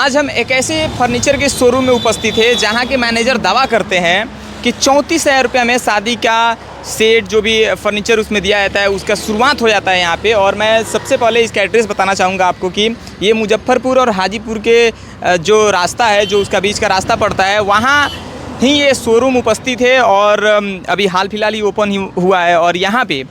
आज हम एक ऐसे फर्नीचर के शोरूम में उपस्थित हैं जहां के मैनेजर दावा करते हैं कि 34,000 रुपये में शादी का सेट जो भी फर्नीचर उसमें दिया जाता है उसका शुरुआत हो जाता है यहाँ पे। और मैं सबसे पहले इसका एड्रेस बताना चाहूँगा आपको कि ये मुजफ्फरपुर और हाजीपुर के जो रास्ता है, जो उसका बीच का रास्ता पड़ता है, वहाँ ही ये शोरूम उपस्थित है और अभी हाल फिलहाल ही ओपन ही हुआ है। और यहाँ पे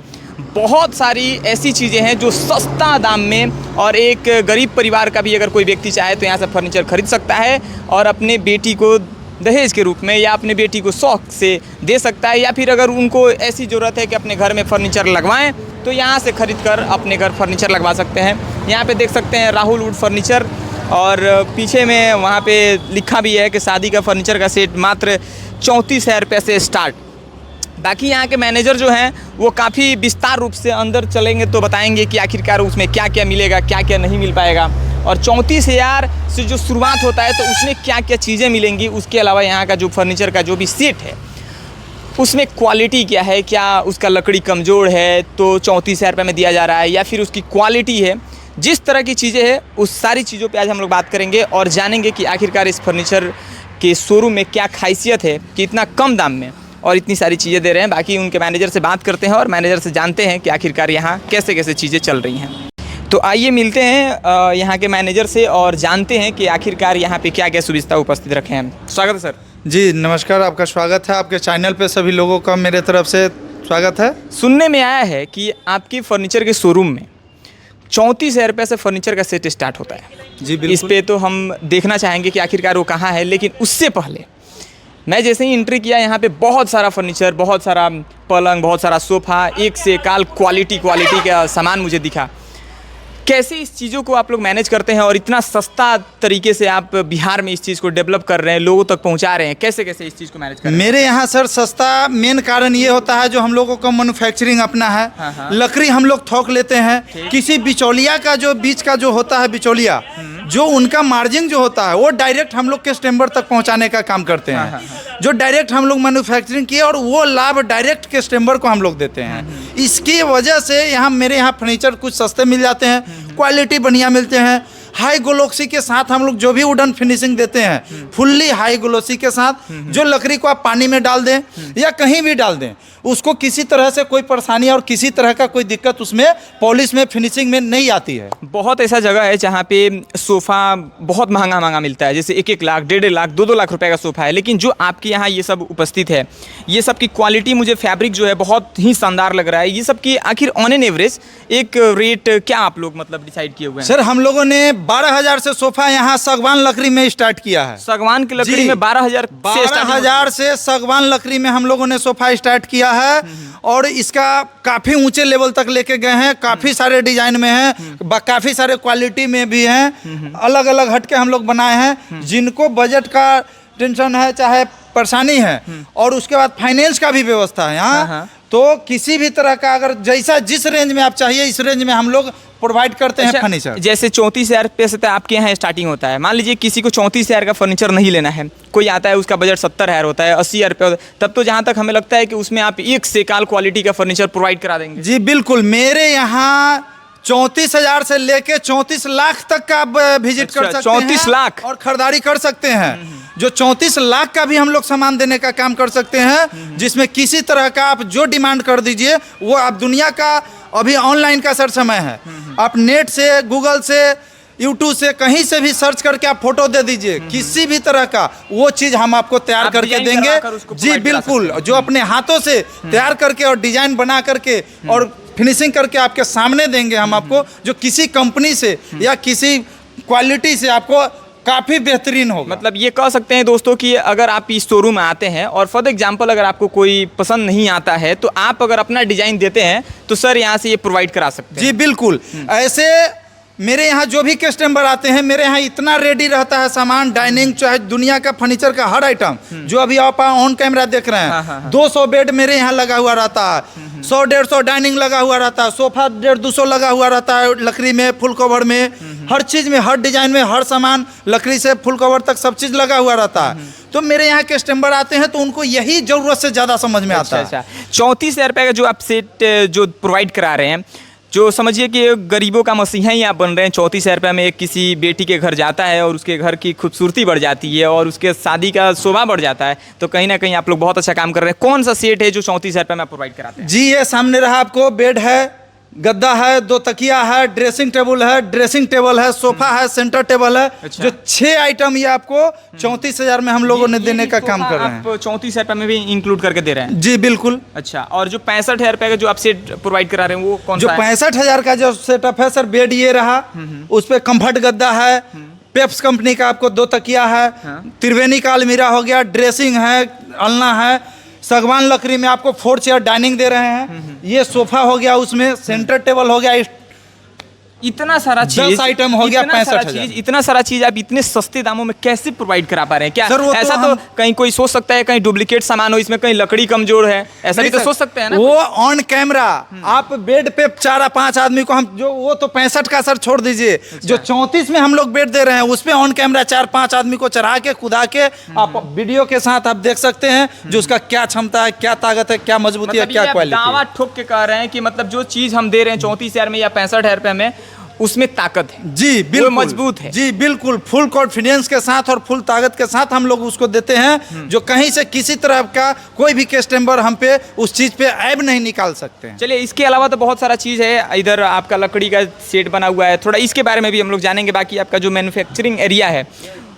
बहुत सारी ऐसी चीज़ें हैं जो सस्ता दाम में, और एक गरीब परिवार का भी अगर कोई व्यक्ति चाहे तो यहाँ से फर्नीचर खरीद सकता है और अपने बेटी को दहेज के रूप में या अपने बेटी को शौक से दे सकता है, या फिर अगर उनको ऐसी ज़रूरत है कि अपने घर में फर्नीचर लगवाएं तो यहाँ से ख़रीद कर अपने घर फर्नीचर लगवा सकते हैं। यहाँ पे देख सकते हैं राहुल वुड फर्नीचर, और पीछे में वहाँ पे लिखा भी है कि शादी का फर्नीचर का सेट मात्र 34,000 रुपये से स्टार्ट। बाकी यहाँ के मैनेजर जो हैं वो काफ़ी विस्तार रूप से अंदर चलेंगे तो बताएंगे कि आखिरकार उसमें क्या क्या मिलेगा, क्या क्या नहीं मिल पाएगा, और 34,000 से जो शुरुआत होता है तो उसमें क्या क्या चीज़ें मिलेंगी। उसके अलावा यहाँ का जो फर्नीचर का जो भी सेट है उसमें क्वालिटी क्या है, क्या उसका लकड़ी कमज़ोर है तो 34,000 रुपये में दिया जा रहा है, या फिर उसकी क्वालिटी है, जिस तरह की चीज़ें हैं उस सारी चीज़ों पे आज हम लोग बात करेंगे और जानेंगे कि आखिरकार इस फर्नीचर के शोरूम में क्या खासियत है कि इतना कम दाम में और इतनी सारी चीज़ें दे रहे हैं। बाकी उनके मैनेजर से बात करते हैं और मैनेजर से जानते हैं कि आखिरकार यहाँ कैसे कैसे चीज़ें चल रही हैं। तो आइए मिलते हैं यहाँ के मैनेजर से और जानते हैं कि आखिरकार यहाँ पे क्या क्या सुविधा उपस्थित रखे हैं। स्वागत है सर। जी नमस्कार, आपका स्वागत है। आपके चैनल पे सभी लोगों का मेरे तरफ से स्वागत है। सुनने में आया है कि आपकी फर्नीचर के शोरूम में 34,000 रुपये से फर्नीचर का सेट स्टार्ट होता है। जी बिल्कुल। इस पे तो हम देखना चाहेंगे कि आखिरकार वो कहाँ है, लेकिन उससे पहले मैं जैसे ही एंट्री किया यहाँ पे बहुत सारा फर्नीचर, बहुत सारा पलंग, बहुत सारा सोफ़ा, एक से एक क्वालिटी का सामान मुझे दिखा। कैसे इस चीज़ों को आप लोग मैनेज करते हैं और इतना सस्ता तरीके से आप बिहार में इस चीज़ को डेवलप कर रहे हैं, लोगों तक पहुंचा रहे हैं, कैसे कैसे इस चीज़ को मैनेज कर रहे हैं? मेरे यहाँ सर सस्ता मेन कारण ये होता है जो हम लोगों का मैन्युफैक्चरिंग अपना है। हाँ। लकड़ी हम लोग थोक लेते हैं। किसी बिचौलिया का जो बीच का जो होता है बिचौलिया, जो उनका मार्जिन जो होता है वो डायरेक्ट हम लोग के स्टेम्बर तक पहुँचाने का काम करते हैं। जो डायरेक्ट हम लोग मैन्युफैक्चरिंग किए और वो लाभ डायरेक्ट के स्टेम्बर को हम लोग देते हैं। इसकी वजह से यहाँ मेरे यहाँ फर्नीचर कुछ सस्ते मिल जाते हैं, क्वालिटी बढ़िया मिलते हैं। हाई ग्लोसी के साथ हम लोग जो भी वुडन फिनिशिंग देते हैं, फुल्ली हाई ग्लोसी के साथ, जो लकड़ी को आप पानी में डाल दें या कहीं भी डाल दें, उसको किसी तरह से कोई परेशानी और किसी तरह का कोई दिक्कत उसमें पॉलिश में फिनिशिंग में नहीं आती है। बहुत ऐसा जगह है जहाँ पे सोफ़ा बहुत महंगा मिलता है, जैसे 1-1 लाख, 1.5 लाख, 2-2 लाख रुपए का सोफ़ा है, लेकिन जो आपके यहाँ ये सब उपस्थित है, ये सब की क्वालिटी, मुझे फैब्रिक जो है बहुत ही शानदार लग रहा है। ये सब की आखिर ऑन एन एवरेज एक रेट क्या आप लोग मतलब डिसाइड किए हुए हैं? सर हम लोगों ने 12,000 से सोफ़ा यहाँ सागवान लकड़ी में स्टार्ट किया है। सागवान की लकड़ी में 12,000 से सागवान लकड़ी में हम लोगों ने सोफ़ा स्टार्ट किया है और इसका काफ़ी ऊंचे लेवल तक लेके गए हैं। काफ़ी सारे डिजाइन में हैं, काफ़ी सारे क्वालिटी में भी हैं, अलग अलग हटके हम लोग बनाए हैं। जिनको बजट का टेंशन है, चाहे परेशानी है, और उसके बाद फाइनेंस का भी व्यवस्था है यहाँ, तो किसी भी तरह का अगर जैसा जिस रेंज में आप चाहिए इस रेंज में हम लोग प्रोवाइड करते हैं फर्नीचर। जैसे 34,000 रुपये से आपके यहाँ स्टार्टिंग होता है। मान लीजिए किसी को 34,000 का फर्नीचर नहीं लेना है, कोई आता है उसका बजट 70,000 होता है, 80,000 रुपये होता है, तब तो जहाँ तक हमें लगता है कि उसमें आप एक से एक क्वालिटी का फर्नीचर प्रोवाइड करा देंगे। जी बिल्कुल, मेरे यहाँ 34,000 से लेके 34 लाख तक का आप विजिट कर सकते हैं। 34 लाख और खरीदारी कर सकते हैं। जो 34 लाख का भी हम लोग सामान देने का काम कर सकते हैं, जिसमें किसी तरह का आप जो डिमांड कर दीजिए वो आप दुनिया का अभी ऑनलाइन का सर समय है, आप नेट से, गूगल से, यूट्यूब से कहीं से भी सर्च करके आप फोटो दे दीजिए, किसी भी तरह का वो चीज़ हम आपको तैयार करके देंगे। जी बिल्कुल, जो अपने हाथों से तैयार करके और डिजाइन बना करके और फिनिशिंग करके आपके सामने देंगे हम आपको, जो किसी कंपनी से या किसी क्वालिटी से आपको काफ़ी बेहतरीन होगा। मतलब ये कह सकते हैं दोस्तों कि अगर आप इस शोरूम में आते हैं और फॉर एग्जांपल अगर आपको कोई पसंद नहीं आता है तो आप अगर अपना डिजाइन देते हैं तो सर यहाँ से ये प्रोवाइड करा सकते हैं। जी बिल्कुल, ऐसे मेरे यहाँ जो भी कस्टमर आते हैं, मेरे यहाँ इतना रेडी रहता है सामान, डाइनिंग चाहे दुनिया का फर्नीचर का हर आइटम जो अभी आप ऑन कैमरा देख रहे हैं। 200 बेड मेरे यहाँ लगा हुआ रहता है, 100-150 डाइनिंग लगा हुआ रहता है, सोफा 150-200 लगा हुआ रहता है, लकड़ी में, फुल कवर में, हर चीज़ में, हर डिजाइन में, हर सामान लकड़ी से फुल कवर तक सब चीज़ लगा हुआ रहता है। तो मेरे यहाँ कस्टमर आते हैं तो उनको यही ज़रूरत से ज़्यादा समझ में आता है। 34,000 रुपये का जो आप सेट जो प्रोवाइड करा रहे हैं, जो समझिए कि गरीबों का मसीहा ही आप बन रहे हैं। 34,000 रुपये में एक किसी बेटी के घर जाता है और उसके घर की खूबसूरती बढ़ जाती है और उसके शादी का शोभा बढ़ जाता है। तो कहीं ना कहीं आप लोग बहुत अच्छा काम कर रहे हैं। कौन सा सेट है जो 34,000 रुपये में आप प्रोवाइड कराते हैं? जी, ये सामने रहा आपको बेड है, गद्दा है, 2 तकिया है, ड्रेसिंग टेबल है, सोफा है, सेंटर टेबल है। अच्छा। जो 6 आइटम ये आपको 34,000 में हम लोगों ने देने का काम कर रहे हैं। आप 34,000 रुपये में भी इंक्लूड करके दे रहे हैं? जी बिल्कुल। अच्छा, और जो 65,000 रुपये का जो आप सेट प्रोवाइड करा रहे हैं वो कौन जो सा है? 65,000 का जो सेटअप है सर, बेड ये रहा, उस पे कंफर्ट गद्दा है, पेप्स कंपनी का आपको 2 तकिया है, त्रिवेणी का अलमीरा हो गया, ड्रेसिंग है, अलना है, सागवान लकड़ी में आपको 4 चेयर डाइनिंग दे रहे हैं। ये सोफा हो गया, उसमें सेंटर टेबल हो गया। इतना सारा 10 आइटम हो गया 65,000। इतना सारा चीज आप इतने सस्ते दामों में कैसे प्रोवाइड करा पा रहे हैं? क्या सर, वो ऐसा तो तो कहीं कोई सोच सकता है कहीं डुप्लीकेट सामान हो इसमें, कहीं लकड़ी कमजोर है, ऐसा भी तो सोच सकते हैं ना? वो ऑन कैमरा आप बेड पे 4-5 आदमी को हम जो वो तो 65 का सर छोड़ दीजिए, जो 34 में हम लोग बेड दे रहे हैं उस पे ऑन कैमरा 4-5 आदमी को चढ़ा के कुदा के आप वीडियो के साथ आप देख सकते हैं जो उसका क्या क्षमता है, क्या ताकत है, क्या मजबूती है, मतलब क्या ये आप क्वालिटी दावा है। ठोक के कह रहे हैं कि मतलब जो चीज हम दे रहे हैं 34,000 में या 65,000 रुपये में उसमें ताकत है। जी बिल्कुल, मजबूत है। जी बिल्कुल, फुल कॉन्फिडेंस के साथ और फुल ताकत के साथ हम लोग उसको देते हैं, जो कहीं से किसी तरह का कोई भी कस्टमर हम पे उस चीज पे ऐब नहीं निकाल सकते हैं। चलिए, इसके अलावा तो बहुत सारा चीज़ है। इधर आपका लकड़ी का सेट बना हुआ है, थोड़ा इसके बारे में भी हम लोग जानेंगे। बाकी आपका जो मैन्युफैक्चरिंग एरिया है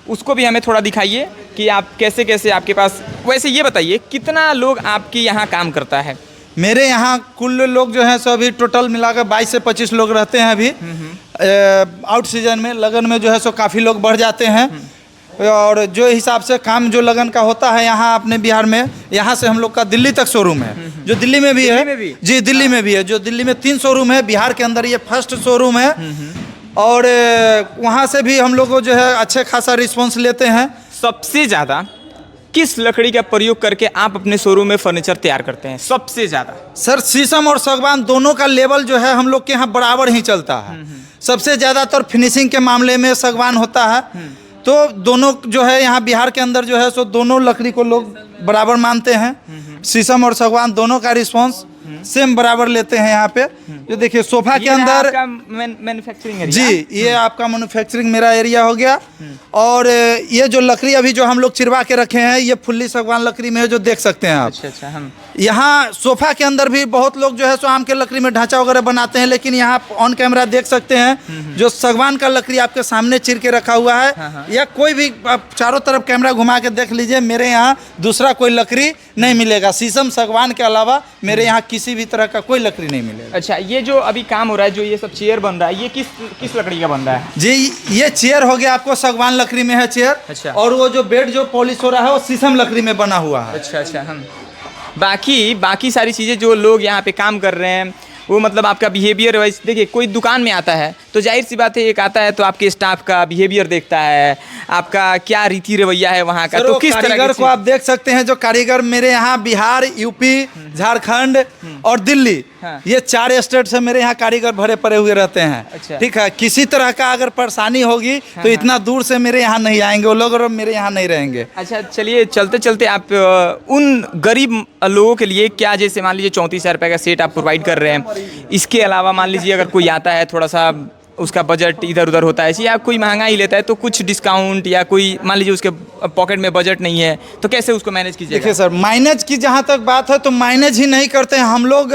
उसको भी हमें थोड़ा दिखाइए कि आप कैसे कैसे आपके पास। वैसे ये बताइए कितना लोग आपके यहाँ काम करता है? मेरे यहाँ कुल लोग जो हैं सो अभी टोटल मिलाकर 22 से 25 लोग रहते हैं। अभी आउट सीजन में लगन में जो है सो काफ़ी लोग बढ़ जाते हैं। और जो हिसाब से काम जो लगन का होता है यहाँ अपने बिहार में, यहाँ से हम लोग का दिल्ली तक शोरूम है, जो दिल्ली में भी है। जी, दिल्ली में भी है, जो दिल्ली में 3 शोरूम है, बिहार के अंदर ये फर्स्ट शोरूम है। और वहाँ से भी हम लोग को जो है अच्छे खासा रिस्पॉन्स लेते हैं। सबसे ज़्यादा किस लकड़ी का प्रयोग करके आप अपने शोरूम में फर्नीचर तैयार करते हैं सबसे ज़्यादा? सर, शीशम और सागवान दोनों का लेवल जो है हम लोग के यहाँ बराबर ही चलता है। सबसे ज़्यादातर फिनिशिंग के मामले में सागवान होता है। तो दोनों जो है यहाँ बिहार के अंदर जो है सो दोनों लकड़ी को लोग बराबर मानते हैं। शीशम और सागवान दोनों का रिस्पॉन्स सेम बराबर लेते हैं यहाँ पे। जो देखिए सोफा के अंदर मैन्युफैक्चरिंग एरिया। जी, ये आपका मैन्युफैक्चरिंग मेरा एरिया हो गया। और ये जो लकड़ी अभी जो हम लोग चिरवा के रखे हैं ये फुल्ली सागवान लकड़ी में है, जो देख सकते हैं आप। अच्छा, हम यहाँ सोफा के अंदर भी बहुत लोग जो है सो आम के लकड़ी में ढांचा वगैरह बनाते हैं, लेकिन यहाँ ऑन कैमरा देख सकते हैं जो सागवान का लकड़ी आपके सामने चिर के रखा हुआ है। या कोई भी आप चारों तरफ कैमरा घुमा के देख लीजिए, मेरे यहाँ दूसरा कोई लकड़ी नहीं मिलेगा। शीशम सागवान के अलावा मेरे यहाँ किसी भी तरह का कोई लकड़ी नहीं मिलेगा। अच्छा, ये जो अभी काम हो रहा है, जो ये सब चेयर बन रहा है, ये किस लकड़ी का बन रहा है? जी, ये चेयर हो गया आपको सागवान लकड़ी में है चेयर। अच्छा। और वो जो बेड जो पॉलिश हो रहा है वो शीशम लकड़ी में बना हुआ है। अच्छा, हम बाकी सारी चीज़ें जो लोग यहाँ पे काम कर रहे हैं वो मतलब आपका बिहेवियर वाइज देखिए, कोई दुकान में आता है तो जाहिर सी बात है एक आता है तो आपके स्टाफ का बिहेवियर देखता है, आपका क्या रीति रवैया है वहाँ का। तो किस कारीगर को आप देख सकते हैं, जो कारीगर मेरे यहाँ बिहार, यूपी, झारखंड और दिल्ली, ये 4 स्टेट से मेरे यहाँ कारीगर भरे पड़े हुए रहते हैं। अच्छा। ठीक है, किसी तरह का अगर परेशानी होगी तो इतना दूर से मेरे यहाँ नहीं आएंगे वो लोग और मेरे यहाँ नहीं रहेंगे। अच्छा, चलिए चलते चलते आप उन गरीब लोगों के लिए क्या, जैसे मान लीजिए 34,000 रुपये का सेट आप प्रोवाइड कर रहे हैं, इसके अलावा मान लीजिए अगर कोई आता है थोड़ा सा उसका बजट इधर उधर होता है या कोई महंगा ही लेता है तो कुछ डिस्काउंट, या कोई मान लीजिए उसके पॉकेट में बजट नहीं है तो कैसे उसको मैनेज कीजिएगा? देखिए सर, माइनेज की जहाँ तक बात है तो माइनेज ही नहीं करते हैं हम लोग।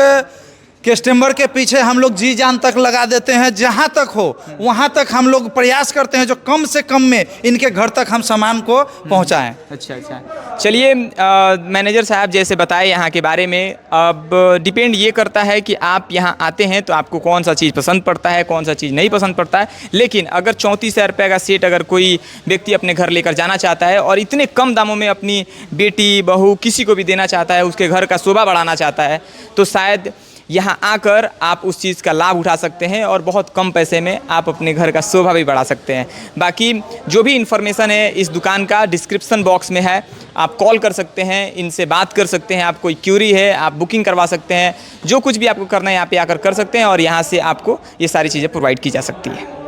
कस्टमर के पीछे हम लोग जी जान तक लगा देते हैं, जहाँ तक हो वहाँ तक हम लोग प्रयास करते हैं जो कम से कम में इनके घर तक हम सामान को पहुँचाएं। अच्छा, चलिए मैनेजर साहब जैसे बताए यहाँ के बारे में, अब डिपेंड ये करता है कि आप यहाँ आते हैं तो आपको कौन सा चीज़ पसंद पड़ता है, कौन सा चीज़ नहीं पसंद पड़ता है। लेकिन अगर 34,000 रुपये का सेट अगर कोई व्यक्ति अपने घर लेकर जाना चाहता है और इतने कम दामों में अपनी बेटी, बहू, किसी को भी देना चाहता है, उसके घर का शोभा बढ़ाना चाहता है, तो शायद यहाँ आकर आप उस चीज़ का लाभ उठा सकते हैं और बहुत कम पैसे में आप अपने घर का शोभा भी बढ़ा सकते हैं। बाकी जो भी इन्फॉर्मेशन है इस दुकान का डिस्क्रिप्शन बॉक्स में है, आप कॉल कर सकते हैं, इनसे बात कर सकते हैं, आप कोई क्यूरी है आप बुकिंग करवा सकते हैं, जो कुछ भी आपको करना है यहाँ पे आकर कर सकते हैं और यहाँ से आपको ये सारी चीज़ें प्रोवाइड की जा सकती है।